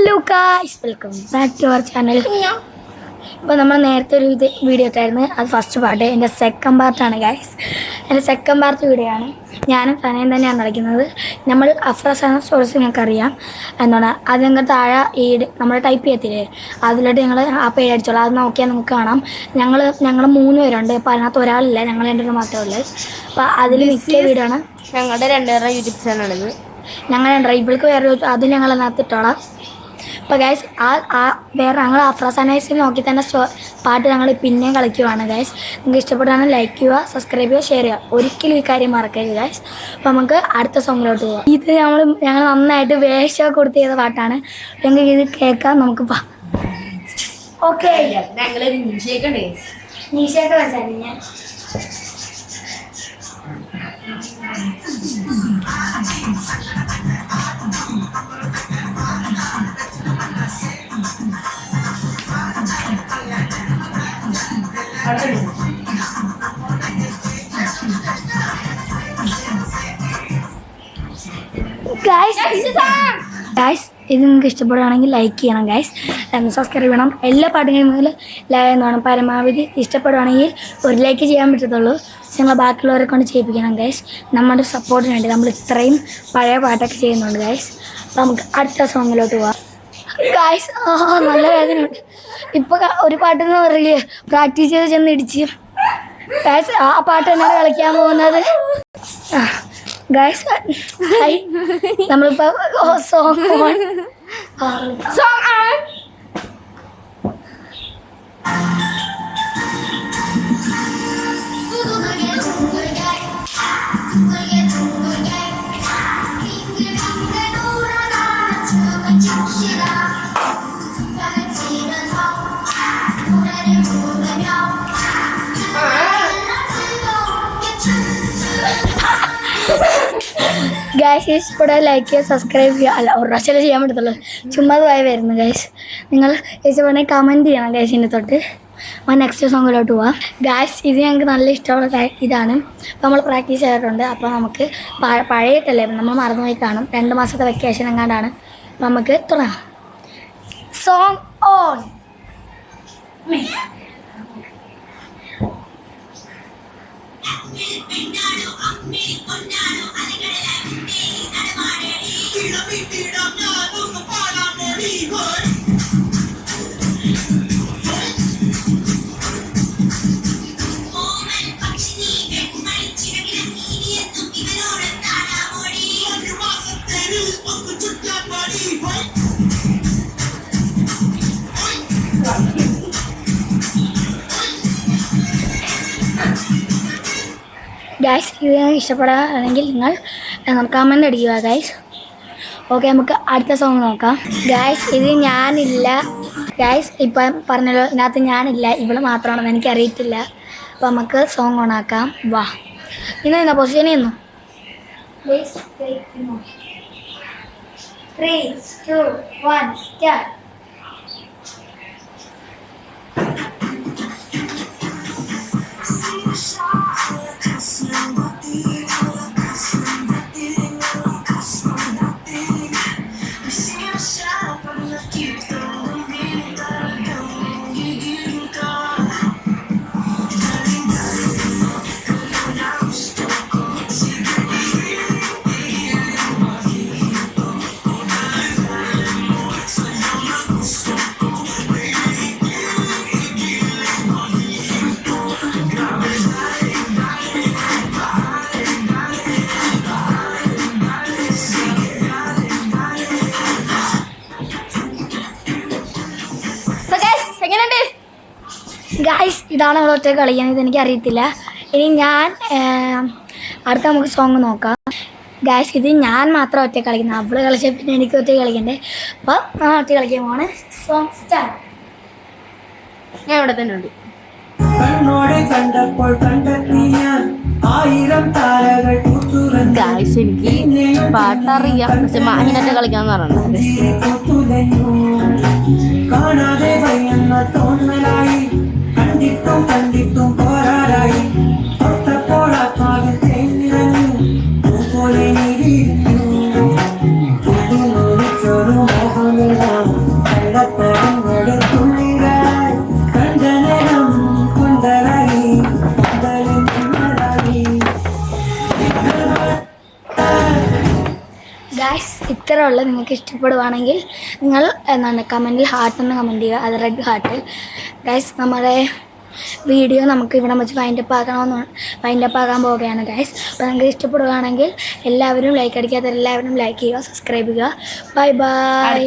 Hello guys, welcome back to our channel. ഇപ്പോൾ നമ്മൾ നേരത്തെ ഒരു വീഡിയോ ഇട്ടായിരുന്നു. അത് ഫസ്റ്റ് പാർട്ട്. എൻ്റെ സെക്കൻഡ് പാർട്ടാണ് ഗായ്സ്. എൻ്റെ സെക്കൻഡ് പാർട്ട് വീഡിയോ ആണ്. ഞാനും ഫനയും തന്നെയാണ് കളിക്കുന്നത്. നമ്മൾ അഫ്രാസ് എന്ന സ്റ്റോറീസ് നിങ്ങൾക്ക് അറിയാം. എന്താണ് അത് ഞങ്ങൾ താഴെ നമ്മൾ ടൈപ്പ് ചെയ്യത്തില്ലേ, അതിലോട്ട് ഞങ്ങൾ ആ പേര് അടിച്ചോളാം. അത് നോക്കിയാൽ നിങ്ങൾക്ക് കാണാം. ഞങ്ങൾ 3 പേരുണ്ട്. അപ്പോൾ അതിനകത്ത് ഒരാളില്ല, ഞങ്ങൾ 2 പേര് മാത്രമേ ഉള്ളൂ. അപ്പോൾ അതിൽ മിക്ക വീഡിയോ ആണ്. ഞങ്ങളുടെ 2 പേരുടെ യൂട്യൂബ് ചാനലാണിത്. ഞങ്ങൾ ഇവൾക്ക് വേറെ അത് ഞങ്ങൾ അതിനകത്ത് ഇട്ടോളാം. അപ്പോൾ ഗൈസ് വേറെ ഞങ്ങൾ അഫ്രാസാനൈസിൽ നോക്കി തന്നെ പാട്ട് ഞങ്ങൾ പിന്നെയും കളിക്കുവാണ് ഗൈസ്. നിങ്ങൾക്ക് ഇഷ്ടപ്പെടുകയാണെങ്കിൽ ലൈക്ക് ചെയ്യുക, സബ്സ്ക്രൈബ് ചെയ്യുക, ഷെയർ ചെയ്യുക. ഒരിക്കലും ഈ കാര്യം മറക്കരുത് ഗൈസ്. അപ്പോൾ നമുക്ക് അടുത്ത സോങ്ങിലോട്ട് പോകാം. ഇത് ഞങ്ങൾ നന്നായിട്ട് വേഷമൊക്കെ കൊടുത്ത് ചെയ്ത പാട്ടാണ്. നിങ്ങൾക്ക് ഇത് കേൾക്കാം. നമുക്ക് ഓക്കെ നീശയൊക്കെ വെച്ചാൽ ഞാൻ ഗൈസ് ഇത് നിങ്ങൾക്ക് ഇഷ്ടപ്പെടുകയാണെങ്കിൽ ലൈക്ക് ചെയ്യണം ഗൈസ്, സബ്സ്ക്രൈബ് ചെയ്യണം. എല്ലാ പാട്ടുകളും മുതൽ എന്താണ് പരമാവധി ഇഷ്ടപ്പെടുകയാണെങ്കിൽ ഒരു ലൈക്ക് ചെയ്യാൻ പറ്റത്തുള്ളൂ. ഞങ്ങൾ ബാക്കിയുള്ളവരെ കൊണ്ട് ചെയ്യിപ്പിക്കണം ഗൈസ്. നമ്മുടെ സപ്പോർട്ടിന് വേണ്ടി നമ്മൾ ഇത്രയും പഴയ പാട്ടൊക്കെ ചെയ്യുന്നുണ്ട് ഗൈസ്. അപ്പോൾ നമുക്ക് അടുത്ത സോങ്ങിലോട്ട് പോവാം ഗൈസ്. നല്ല വേദനയുണ്ട്. ഇപ്പോൾ ഒരു പാട്ടെന്ന് പറയില്ലേ, പ്രാക്ടീസ് ചെയ്ത് ചെന്ന് ഇടിച്ച് ഗൈസ്. ആ പാട്ട് തന്നെയാണ് കളിക്കാൻ പോകുന്നത് ഗൈസ്. നമ്മളിപ്പോൾ സോങ് ഓൺ. ഗൈസ് ഇഷ്ടപ്പെടാൻ ലൈക്ക് ചെയ്യുക, സബ്സ്ക്രൈബ് ചെയ്യുക. അല്ല, ഒരു പ്രാവശ്യം ചെയ്യാൻ പറ്റത്തുള്ളൂ, ചുമ്മാ വായി വരുന്നു ഗൈസ്. നിങ്ങൾ ഇഷ്ടപ്പെടുന്ന കമൻറ്റ് ചെയ്യണം ഗൈസിൻ്റെ തൊട്ട്. അപ്പോൾ നെക്സ്റ്റ് സോങ്ങിലോട്ട് പോവാം ഗൈസ്. ഇത് ഞങ്ങൾക്ക് നല്ല ഇഷ്ടമുള്ള ഇതാണ്. അപ്പോൾ നമ്മൾ പ്രാക്ടീസ് ചെയ്തിട്ടുണ്ട്. അപ്പോൾ നമുക്ക് പഴയിട്ടല്ലേ, നമ്മൾ മറന്നുപോയി കാണും. 2 മാസത്തെ വെക്കേഷൻ എങ്ങാണ്ടാണ്. അപ്പോൾ നമുക്ക് തുടങ്ങാം. Song on. ഗൈസ് ഇത് ഇഷ്ടപ്പെടാണെങ്കിൽ നിങ്ങൾ കമൻ്റ് അടിക്കുക ഗൈസ്. ഓക്കെ, നമുക്ക് അടുത്ത സോങ് നോക്കാം ഗൈസ്. ഇത് ഞാനില്ല ഗൈസ്. ഇപ്പം പറഞ്ഞല്ലോ, ഇതിനകത്ത് ഞാനില്ല, ഇവള് മാത്രമാണെന്ന് എനിക്കറിയത്തില്ല. അപ്പോൾ നമുക്ക് സോങ് ഓണാക്കാം. വാ, ഇന്ന് പൊസിഷൻ ചെയ്യുന്നു. 3, 2, 1 സ്റ്റാർട്ട്. ഗൈസ് ഇതാണ് നമ്മൾ ഒറ്റ കളിക്കുന്നത്. ഇതെനിക്ക് അറിയത്തില്ല. ഇനി ഞാൻ അടുത്ത നമുക്ക് സോങ് നോക്കാം ഗൈസ്. ഇത് ഞാൻ മാത്രം ഒറ്റ കളിക്കുന്നത്. അവള് കളിച്ച പിന്നെ എനിക്ക് ഒറ്റ കളിക്കണ്ടേ. അപ്പോൾ ഞാൻ ഒറ്റ കളിക്കാൻ പോവാണ്. Song start. ഞാൻ ഇവിടെ തന്നെ ഉണ്ട്. ഗൈസ് എനിക്ക് പാട്ടറിയാം, പക്ഷെ മാഹിനൊക്കെ കളിക്കാന്ന് പറഞ്ഞത്. കണ്ടിട്ടും പോരാറായി പോലെ ഇത്രേ ഉള്ളൂ. നിങ്ങൾക്ക് ഇഷ്ടപ്പെടുവാണെങ്കിൽ നിങ്ങൾ എന്താണ് കമൻറ്റിൽ ഹാർട്ടെന്ന് കമൻറ്റ് ചെയ്യുക, അത് റെഡ് ഹാർട്ട്. ഗൈസ് നമ്മുടെ വീഡിയോ നമുക്ക് ഇവിടെ വെച്ച് വൈൻഡപ്പ് ആക്കാൻ പോവുകയാണ് ഗൈസ്. അപ്പോൾ നിങ്ങൾക്ക് ഇഷ്ടപ്പെടുകയാണെങ്കിൽ എല്ലാവരും ലൈക്ക് അടിക്കാത്ത എല്ലാവരും ലൈക്ക് ചെയ്യുക, സബ്സ്ക്രൈബ് ചെയ്യുക. Bye bye.